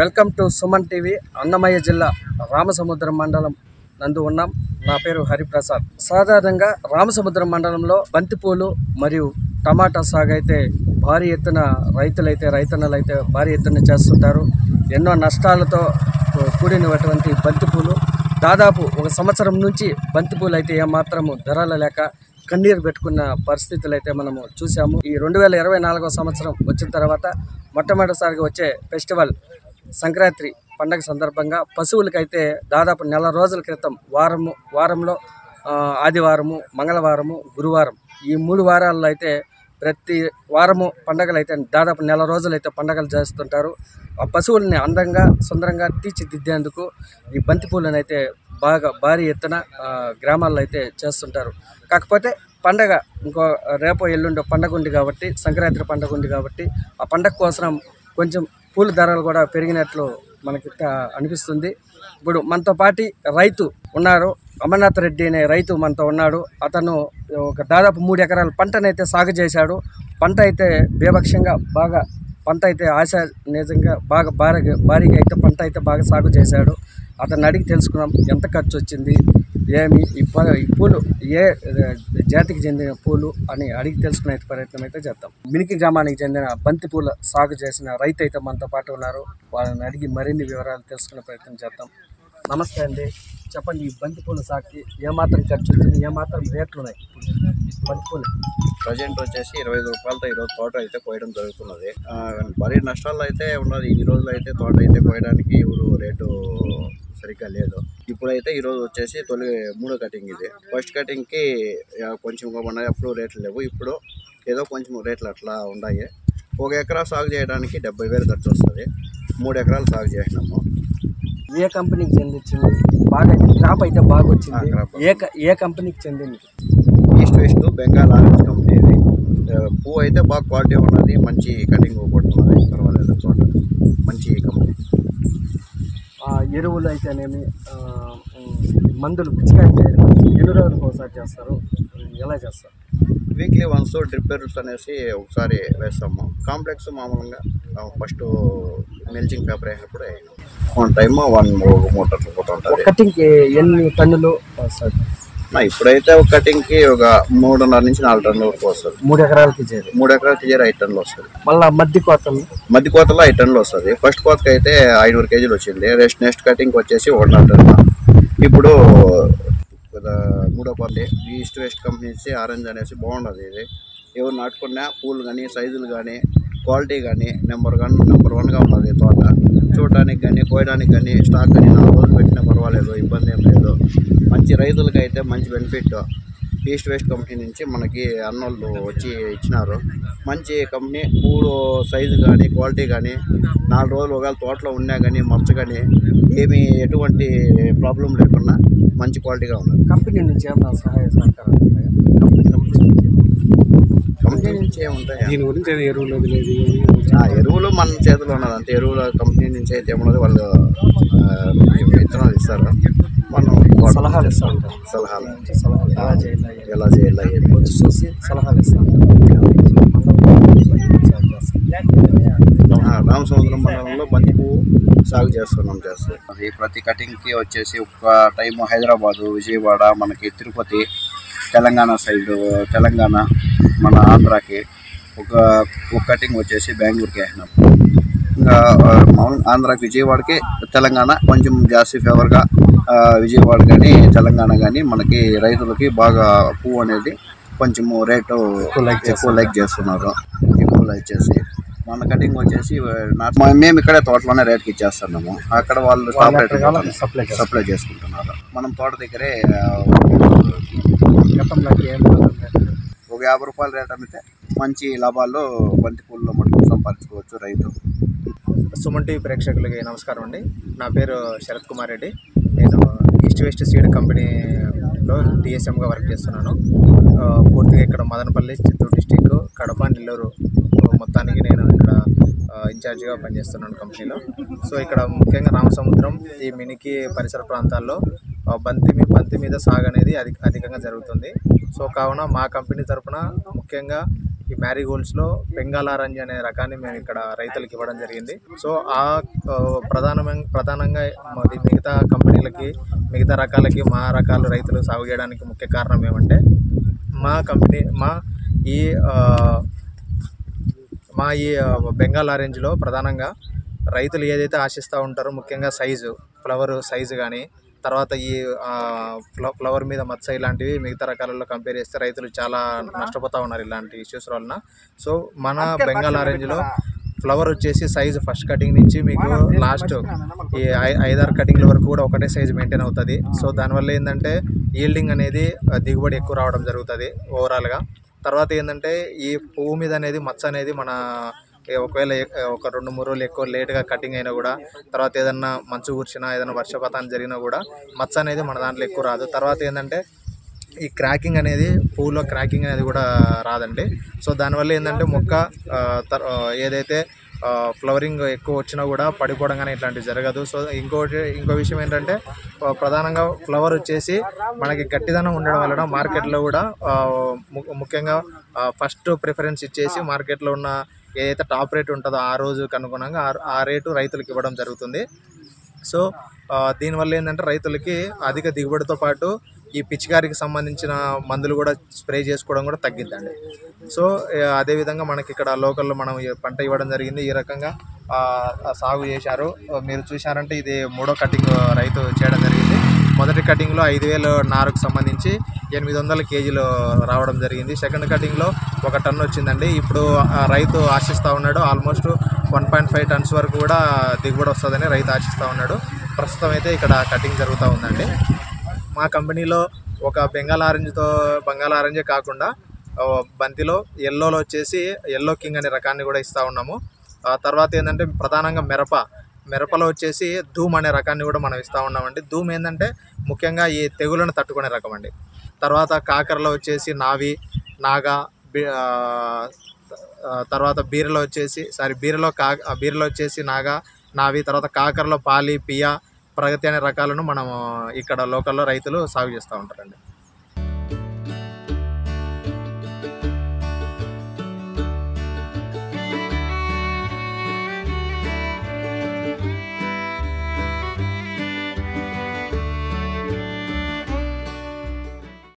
Welcome to Suman TV. Annamayya జిల్లా రామసముద్రం మండలం నందు ఉన్నాం. నా పేరు హరిప్రసాద్. సాధారణంగా రామసముద్రం మండలంలో బంతిపూలు మరియు టమాటా సాగు అయితే భారీ ఎత్తున రైతన్నలైతే భారీ ఎత్తున చేస్తుంటారు. ఎన్నో నష్టాలతో కూడినటువంటి బంతిపూలు దాదాపు ఒక సంవత్సరం నుంచి బంతిపూలు అయితే ఏమాత్రము ధరలు లేక కన్నీరు పెట్టుకున్న పరిస్థితులు అయితే మనము చూసాము. ఈ 2024వ సంవత్సరం వచ్చిన తర్వాత మొట్టమొదటిసారిగా వచ్చే ఫెస్టివల్ సంక్రాంతి పండగ సందర్భంగా పశువులకైతే దాదాపు నెల రోజుల క్రితం వారంలో ఆదివారము, మంగళవారము, గురువారం ఈ 3 వారాల్లో అయితే ప్రతి వారము పండగలు అయితే దాదాపు నెల రోజులు అయితే పండగలు చేస్తుంటారు. ఆ పశువుల్ని అందంగా సుందరంగా తీర్చిదిద్దేందుకు ఈ బంతిపూలను అయితే బాగా భారీ ఎత్తున గ్రామాల్లో అయితే చేస్తుంటారు. కాకపోతే పండగ ఇంకో రేపో ఎల్లుండో పండగ ఉంది కాబట్టి, సంక్రాంతి పండగ ఉంది కాబట్టి ఆ పండగ కోసం కొంచెం పూల ధరలు కూడా పెరిగినట్లు మనకి అనిపిస్తుంది. ఇప్పుడు మనతో పాటు రైతు ఉన్నారు, అమర్నాథ్ రెడ్డి అనే రైతు మనతో ఉన్నాడు. అతను ఒక దాదాపు 3 ఎకరాల పంటనైతే సాగు చేశాడు. పంట అయితే బేభత్సంగా పంట అయితే నిజంగా భారీగా అయితే పంట అయితే బాగా సాగు చేశాడు. అతన్ని అడిగి తెలుసుకున్నాం ఎంత ఖర్చు వచ్చింది, ఏమి ఈ పూలు ఏ జాతికి చెందిన పూలు అని అడిగి తెలుసుకునే ప్రయత్నం అయితే చేద్దాం. మినికి గ్రామానికి చెందిన బంతి పూల సాగు చేసిన రైతు అయితే మనతో పాటు ఉన్నారు. వాళ్ళని అడిగి మరిన్ని వివరాలు తెలుసుకునే ప్రయత్నం చేద్దాం. నమస్తే అండి, చెప్పండి, ఈ బంతి పూల సాగుకి ఏమాత్రం ఖర్చు వచ్చింది, ఏమాత్రం రేట్లు ఉన్నాయి బంతి పూలు? ప్రజెంట్ వచ్చేసి 25 రూపాయలతో ఈరోజు తోట అయితే కోయడం జరుగుతున్నది. భారీ నష్టాలు అయితే ఉన్నది. ఈ రోజులు అయితే తోట అయితే కోయడానికి ఎవరు రేటు సరిగ్గా లేదు. ఇప్పుడైతే ఈరోజు వచ్చేసి మూడో కటింగ్ ఇది. ఫస్ట్ కటింగ్కి కొంచెం ఉన్నాయి, అప్పుడు రేట్లు లేవు. ఇప్పుడు ఏదో కొంచెం రేట్లు అట్లా ఉన్నాయి. 1 ఎకరా సాగు చేయడానికి 70,000 ఖర్చు వస్తుంది. 3 ఎకరాలు సాగు చేసినాము. ఏ కంపెనీకి చెందించింది? బాగా క్రాప్ అయితే బాగా వచ్చింది. ఏ కంపెనీకి చెందింది? East west Bengal orange company. ఇది పువ్వు అయితే బాగా క్వాలిటీ ఉన్నది, మంచి కటింగ్ పడుతున్నది, పర్వాలేదు. తోట మంచి కంపెనీ. ఎరువులు అయితేనేమి, మందులు పిచికారీ చేయడం ఎన్ని రోజులకు ఒకసారి చేస్తారు, ఎలా చేస్తారు? వీక్లీ వన్స్ డ్రిప్ ఎరువుస్ అనేసి ఒకసారి వేస్తాము. కాంప్లెక్స్ మామూలుగా ఫస్ట్ మెల్చింగ్ పేపర్ అయినప్పుడు 1 టైమ్ 1 మూటలు పోతుంటుంది. కటింగ్కి ఎన్ని టన్నులు వస్తుంది? ఇప్పుడైతే ఒక కటింగ్కి ఒక 3.5 నుంచి 4 టన్నుల వరకు వస్తుంది. 3 ఎకరాలకి చేరి 5 టన్నులు వస్తుంది. మళ్ళీ మధ్య కోతలో 5 టన్నులు వస్తుంది. ఫస్ట్ కోతకి అయితే 500 కేజీలు వచ్చింది. నెక్స్ట్ కటింగ్కి వచ్చేసి 1.5 టన్ను. ఇప్పుడు 3వ పల్లి ఈస్ట్ వెస్ట్ కంపెనీ నుంచి ఆరెంజ్ అనేసి బాగున్నది. ఇది ఎవరు నాటుకున్నా పూలు కానీ, సైజులు కానీ, క్వాలిటీ కానీ నెంబర్ 1గా ఉన్నది. తోట చూడడానికి కానీ, కోయడానికి కానీ, స్టాక్ కానీ 4 రోజులు పెట్టినా పర్వాలేదు, ఇబ్బంది ఏం లేదు. మంచి రైతులకి అయితే మంచి బెనిఫిట్. ఈస్ట్ వెస్ట్ కంపెనీ నుంచి మనకి అన్నోళ్ళు వచ్చి ఇచ్చినారు. మంచి కంపెనీ. పూలు సైజు కానీ, క్వాలిటీ కానీ 4 రోజులు ఒకవేళ తోటలో ఉన్నా కానీ, మచ్చ కానీ ఏమీ ఎటువంటి ప్రాబ్లం లేకుండా మంచి క్వాలిటీగా ఉన్నది. కంపెనీ నుంచి ఏమన్నా సహాయ సహకారాలు ఉన్నాయా? కంపెనీ నుంచి ఏముంటాయి? దీని గురించి ఎరువులు ఎరువులు మన చేతిలో ఉన్నది. అంతే. ఎరువుల కంపెనీ నుంచి అయితే ఏమన్నది, వాళ్ళు విత్తనాలు ఇస్తారు, మనం సలహాలు ఇస్తాం. ఎలా చేయాలి చూసి సలహాలు ఇస్తాం. రామసముద్రం మండలంలో బంతి పువ్వు సాగు చేస్తున్నాం. అది ప్రతి కటింగ్కి వచ్చేసి ఒక టైము హైదరాబాదు, విజయవాడ, మనకి తిరుపతి, తెలంగాణ సైడు, తెలంగాణ మన ఆంధ్రాకి ఒక కటింగ్ వచ్చేసి బెంగళూరుకి వేసినాం. ఇంకా ఆంధ్రాకి, విజయవాడకి, తెలంగాణ కొంచెం జాస్తి ఫేవర్గా. విజయవాడ కానీ తెలంగాణ కానీ మనకి రైతులకి బాగా పువ్వు అనేది కొంచెము రేటు ఎక్కువ లైక్ చేస్తున్నారు. ఎక్కువ లైక్ చేసి మన కటింగ్ వచ్చేసి మేము ఇక్కడే తోటలోనే రేట్కి ఇచ్చేస్తున్నాము. అక్కడ వాళ్ళు సప్లై చేసుకుంటున్నారు. మనం తోట దగ్గరే ఒక 50 రూపాయల రేట్ అమ్మితే మంచి లాభాల్లో బంతి పూల్లో మటుకు సంపాదించుకోవచ్చు రైతు. సుమన్ టీవీ ప్రేక్షకులకి నమస్కారం అండి. నా పేరు శరత్ కుమార్ రెడ్డి. నేను ఈస్ట్ వెస్ట్ సీడ్ కంపెనీలో డిఎస్ఎంగా వర్క్ చేస్తున్నాను. పూర్తిగా ఇక్కడ మదనపల్లి, చిత్తూరు డిస్టిక్, కడప, నెల్లూరు మొత్తానికి నేను ఇక్కడ ఇన్ఛార్జిగా పనిచేస్తున్నాను కంపెనీలో. సో ఇక్కడ ముఖ్యంగా రామసముద్రం, ఈ మినికి పరిసర ప్రాంతాల్లో బంతి మీద సాగు అనేది అధికంగా జరుగుతుంది. సో కావున మా కంపెనీ తరఫున ముఖ్యంగా ఈ మ్యారీగోల్డ్స్లో బెంగాల్ ఆరెంజ్ అనే రకాన్ని మేము ఇక్కడ రైతులకు ఇవ్వడం జరిగింది. సో ప్రధానంగా మిగతా కంపెనీలకి మిగతా రకాలకి మా రకాలు రైతులు సాగు చేయడానికి ముఖ్య కారణం ఏమంటే మా ఈ బెంగాల్ ఆరెంజ్లో ప్రధానంగా రైతులు ఏదైతే ఆశిస్తూ ఉంటారో ముఖ్యంగా ఫ్లవర్ సైజు కానీ తర్వాత ఈ ఫ్లవర్ మీద మచ్చ ఇలాంటివి మిగతా రకాలలో కంపేర్ చేస్తే రైతులు చాలా నష్టపోతూ ఉన్నారు ఇలాంటి ఇష్యూస్ వలన. సో మన బెంగాల్ ఆరెంజ్లో ఫ్లవర్ వచ్చేసి సైజు ఫస్ట్ కటింగ్ నుంచి మీకు లాస్ట్ ఈ 5-6 కటింగ్ల వరకు కూడా ఒకటే సైజు మెయింటైన్ అవుతుంది. సో దానివల్ల ఏంటంటే ఈల్డింగ్ అనేది దిగుబడి ఎక్కువ రావడం జరుగుతుంది ఓవరాల్గా. తర్వాత ఏంటంటే ఈ పువ్వు మీద అనేది మచ్చ అనేది మన ఒకవేళ ఒక 2-3 రోజులు ఎక్కువ లేట్గా కటింగ్ అయినా కూడా తర్వాత ఏదన్నా మంచు కూర్చినా ఏదైనా వర్షపాతం జరిగినా కూడా మచ్చ అనేది మన దాంట్లో ఎక్కువ రాదు. తర్వాత ఏంటంటే ఈ క్రాకింగ్ అనేది పువ్వులో క్రాకింగ్ అనేది కూడా రాదండి. సో దానివల్ల ఏంటంటే మొక్క ఏదైతే ఫ్లవరింగ్ ఎక్కువ వచ్చినా కూడా పడిపోవడం కానీ ఇట్లాంటివి జరగదు. సో ఇంకో విషయం ఏంటంటే ప్రధానంగా ఫ్లవర్ వచ్చేసి మనకి గట్టిదనం ఉండడం వలన మార్కెట్లో కూడా ముఖ్యంగా ఫస్ట్ ప్రిఫరెన్స్ ఇచ్చేసి మార్కెట్లో ఉన్న ఏదైతే టాప్ రేట్ ఉంటుందో ఆ రోజుకి అనుగుణంగా ఆ రేటు రైతులకు ఇవ్వడం జరుగుతుంది. సో దీనివల్ల ఏంటంటే రైతులకి అధిక దిగుబడితో పాటు ఈ పిచికారికి సంబంధించిన మందులు కూడా స్ప్రే చేసుకోవడం కూడా తగ్గిద్దండి. సో అదేవిధంగా మనకి ఇక్కడ లోకల్లో మనం పంట ఇవ్వడం జరిగింది. ఈ రకంగా సాగు చేశారు. మీరు చూశారంటే ఇది 3వ కటింగ్ రైతు చేయడం జరిగింది. మొదటి కటింగ్లో 5,000 నారుకు సంబంధించి 800 కేజీలు రావడం జరిగింది. సెకండ్ కటింగ్లో 1 టన్ను వచ్చిందండి. ఇప్పుడు రైతు ఆశిస్తూ ఉన్నాడు ఆల్మోస్ట్ 1.5 టన్స్ వరకు కూడా దిగుబడి వస్తుందని రైతు ఆశిస్తూ ఉన్నాడు. ప్రస్తుతం అయితే ఇక్కడ కటింగ్ జరుగుతూ ఉందండి. మా కంపెనీలో ఒక బెంగాల్ ఆరెంజే కాకుండా బంతిలో ఎల్లోలో వచ్చేసి ఎల్లో కింగ్ అనే రకాన్ని కూడా ఇస్తూ ఉన్నాము. తర్వాత ఏంటంటే ప్రధానంగా మిరపలో వచ్చేసి ధూమ్ అనే రకాన్ని కూడా మనం ఇస్తూ ఉన్నామండి. ధూమ్ ఏంటంటే ముఖ్యంగా ఈ తెగులను తట్టుకునే రకం అండి. తర్వాత కాకరలో వచ్చేసి నాగా, తర్వాత బీరలో వచ్చేసి నాగా, నావి, తర్వాత కాకరలో పాలి, పియా, ప్రగతి అనే రకాలను మనం ఇక్కడ లోకల్లో రైతులు సాగు చేస్తూ ఉంటారండి.